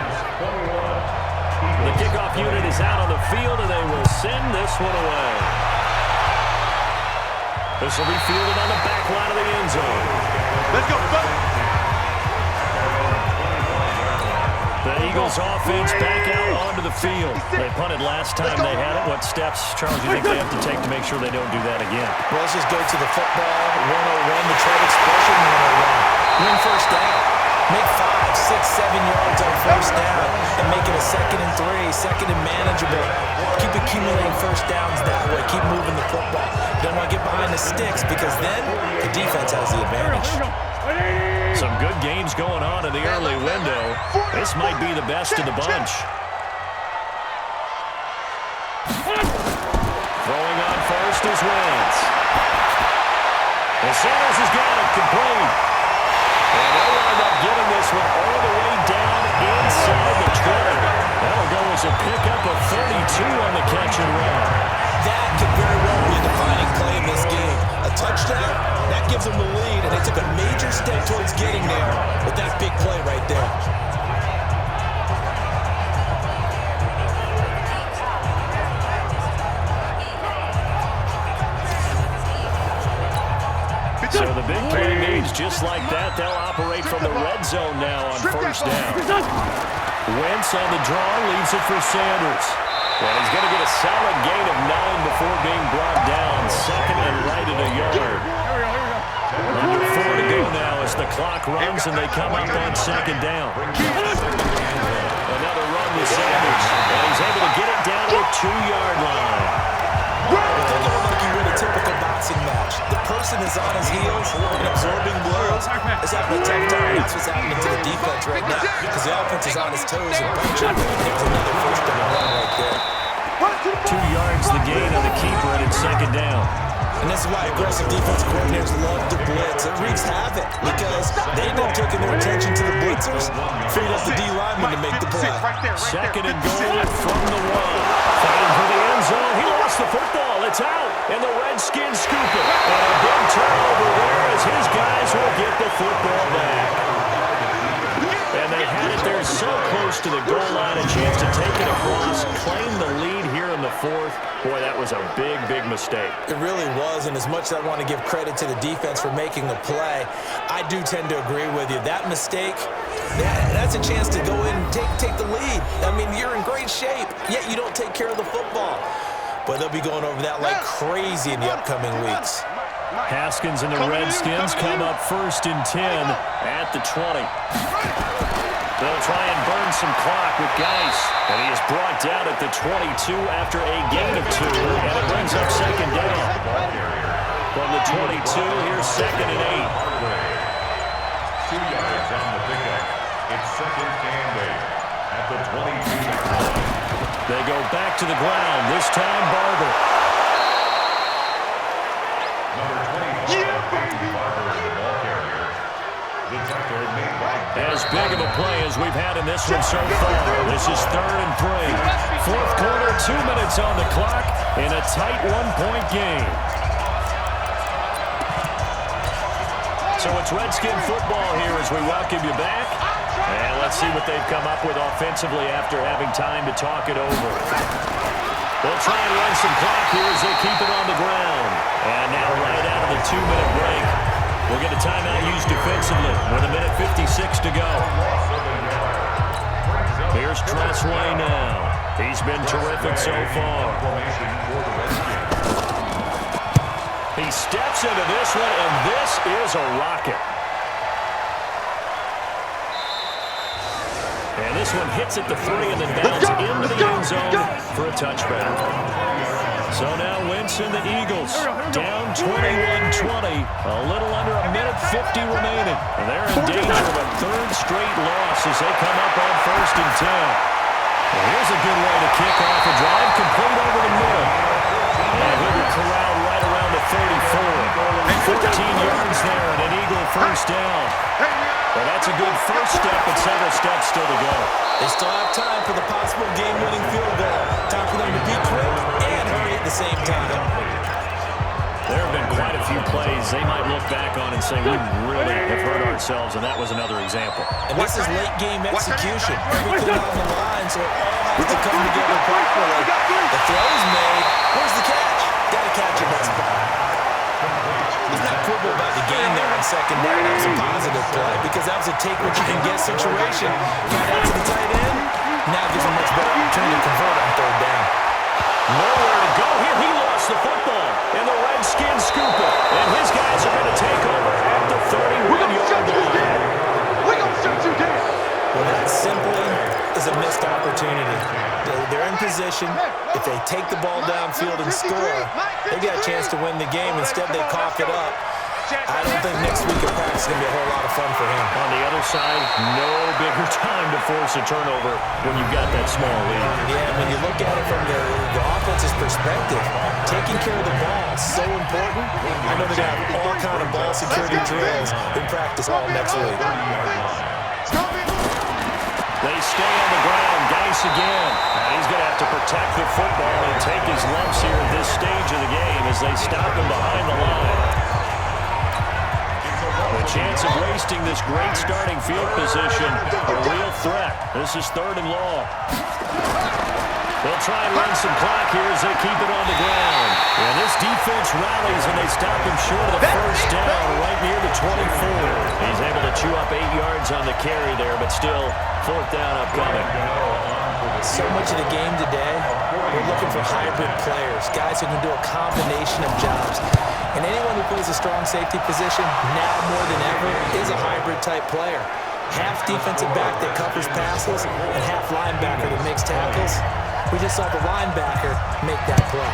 kickoff unit is out on the field, and they will send this one away. This will be fielded on the back line of the end zone. Let's go, The Eagles offense back out onto the field. They punted last time they had it. What steps, Charles, do you think they have to take to make sure they don't do that again? Well, let's just go to the football 101, the trade expression 101. Win first down. Make 5, 6, 7 yards on first down and make it a 2nd and 3, 2nd and manageable. Keep accumulating first downs that way. Keep moving the football. Don't want to get behind the sticks because then the defense has the advantage. Some good games going on in the early window. This might be the best of the bunch. Throwing on first is Wentz. And Sanders has got it complete. And they'll wind up getting this one all the way down inside the 20. That'll go as a pickup of 32 on the catch and run. That could very well be a defining play in this game. A touchdown, that gives them the lead, and they took a major step towards getting there with that big play right there. So the big play means just like that, they'll operate from the red zone now on first down. Wentz on the draw, leaves it for Sanders. Well, he's going to get a solid gain of 9 before being brought down. 2nd and right at a yard. Under 4 to go now as the clock runs and they come up on 2nd down. Another run with Sanders. And he's able to get it down to the 2-yard line. Think of it like you win a typical boxing match. The person is on his heels and absorbing blows. It's having a tough time. That's what's happening to the defense right now because the offense is on his toes and punching. There's another first down run right there. 2 yards the gain on the keeper, and it's 2nd down. And this is why aggressive defensive coordinators love to blitz. It wreaks havoc because they end up taking their attention to the blitzers, freed up the D lineman to make the play. 2nd and goal from the 1. Fighting for the end zone. He lost the football. It's out. And the Redskins scoop it. And a big turnover there as his guys will get the football back. And they had it there so close to the goal line. A chance to take it across, claim the lead here in the 4th. Boy, that was a big, big mistake. It really was, and as much as I want to give credit to the defense for making the play, I do tend to agree with you. That mistake, that's a chance to go in and take the lead. I mean, you're in great shape, yet you don't take care of the football. But they'll be going over that like crazy in the upcoming weeks. Haskins and the Redskins come up 1st and 10 at the 20. They'll try and burn some clock with Geis. And he is brought down at the 22 after a gain of 2. And it brings up 2nd down. From the 22, here's 2nd and 8. 2 yards on the pickup. It's 2nd and 8 at the 22. They go back to the ground. This time, Barber. Number 25, Barber, the ball carrier. The tackle made by As big of a play as we've had in this one so far. This is 3rd and 3. 4th quarter, 2 minutes on the clock in a tight 1-point game. So it's Redskin football here as we welcome you back. And let's see what they've come up with offensively after having time to talk it over. They'll try and run some clock here as they keep it on the ground. And now right out of the 2-minute break, we'll get a timeout used defensively with 1:56 to go. Here's Tressway now. He's been terrific so far. He steps into this one, and this is a rocket. And this one hits at the 3 and then bounces into the end zone for a touchback. So now Wentz and the Eagles down 21-20. A little under 1:50 remaining. And they're in danger of a 3rd straight loss as they come up on 1st and 10. Well, here's a good way to kick off a drive. Complete over the middle. And he'll be corralled right around the 34. 14 yards there and an Eagle first down. Well, that's a good first step, but several steps still to go. They still have time for the possible game-winning field goal. Time for them to be quick and hurry at the same time. There have been quite a few plays they might look back on and say, we really have hurt ourselves, and that was another example. And this is late-game execution. Everything on the line, so it all has to come together properly. The throw's made. Where's the catch? Got to catch it, best ball. He's not quibble about the game there on second down. That was a positive play because that was a take-what-you-can-get situation. Got out to the tight end. Now gives him much better opportunity to convert on third down. Nowhere to go here. He lost the football, and the Redskins scoop it. And his guys are going to take over at the 31-yard line. We're going to shut you down. Well, that simply is a missed opportunity. They're in position. If they take the ball downfield and score, they got a chance to win the game. Instead, they cough it up. I don't think next week at practice is going to be a whole lot of fun for him. On the other side, no bigger time to force a turnover when you've got that small lead. Yeah, when you look at it from the offense's perspective, taking care of the ball is so important. I know they're going to have all kind of ball security drills in practice all next week. They stay on the ground. Geis again. And he's going to have to protect the football and take his lumps here at this stage of the game as they stop him behind the line. The chance of wasting this great starting field position, a real threat. This is 3rd and long. They'll try and run some clock here as they keep it on the ground. And this defense rallies, and they stop him short of the first down right near the 24. He's able to chew up 8 yards on the carry there, but still 4th down upcoming. So much of the game today, we're looking for hybrid players, guys who can do a combination of jobs. And anyone who plays a strong safety position, now more than ever, is a hybrid-type player. Half defensive back that covers passes and half linebacker that makes tackles. We just saw the linebacker make that play.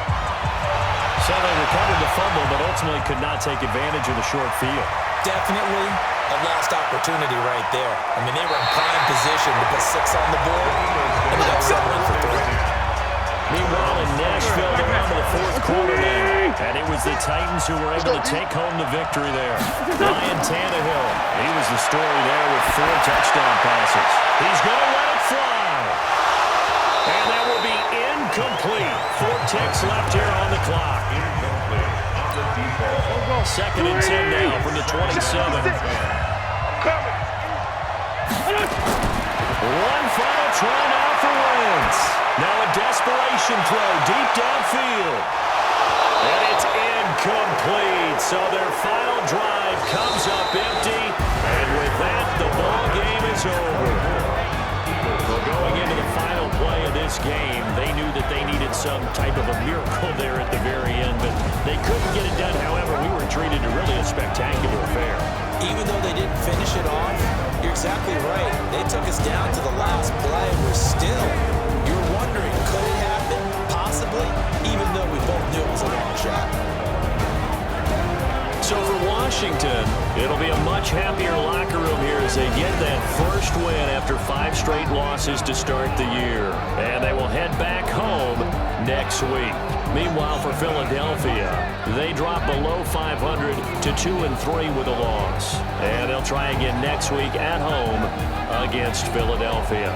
So they recovered the fumble, but ultimately could not take advantage of the short field. Definitely a lost opportunity right there. I mean, they were in prime position to put 6 on the board, and ended up settling for 3. Meanwhile, in Nashville, they're on to the 4th quarter now. And it was the Titans who were able to take home the victory there. Ryan Tannehill, he was the story there with 4 touchdown passes. He's going to let it fly. And that will be incomplete. 4 ticks left here on the clock. 2nd and 10 now from the 27. One final try now for Wentz. Now a desperation throw deep downfield. And it's incomplete. So their final drive comes up empty. And with that, the ball game is over. Well, going into the final play of this game, they knew that they needed some type of a miracle there at the very end, but they couldn't get it done. However, we were treated to really a spectacular affair. Even though they didn't finish it off, you're exactly right. They took us down to the last play. We're still, you're wondering, could it happen? Possibly, even though we both knew it was a long shot. So for Washington, it'll be a much happier locker room here as they get that first win after 5 straight losses to start the year. And they will head back home next week. Meanwhile, for Philadelphia, they drop below 500 to 2-3 with a loss. And they'll try again next week at home against Philadelphia.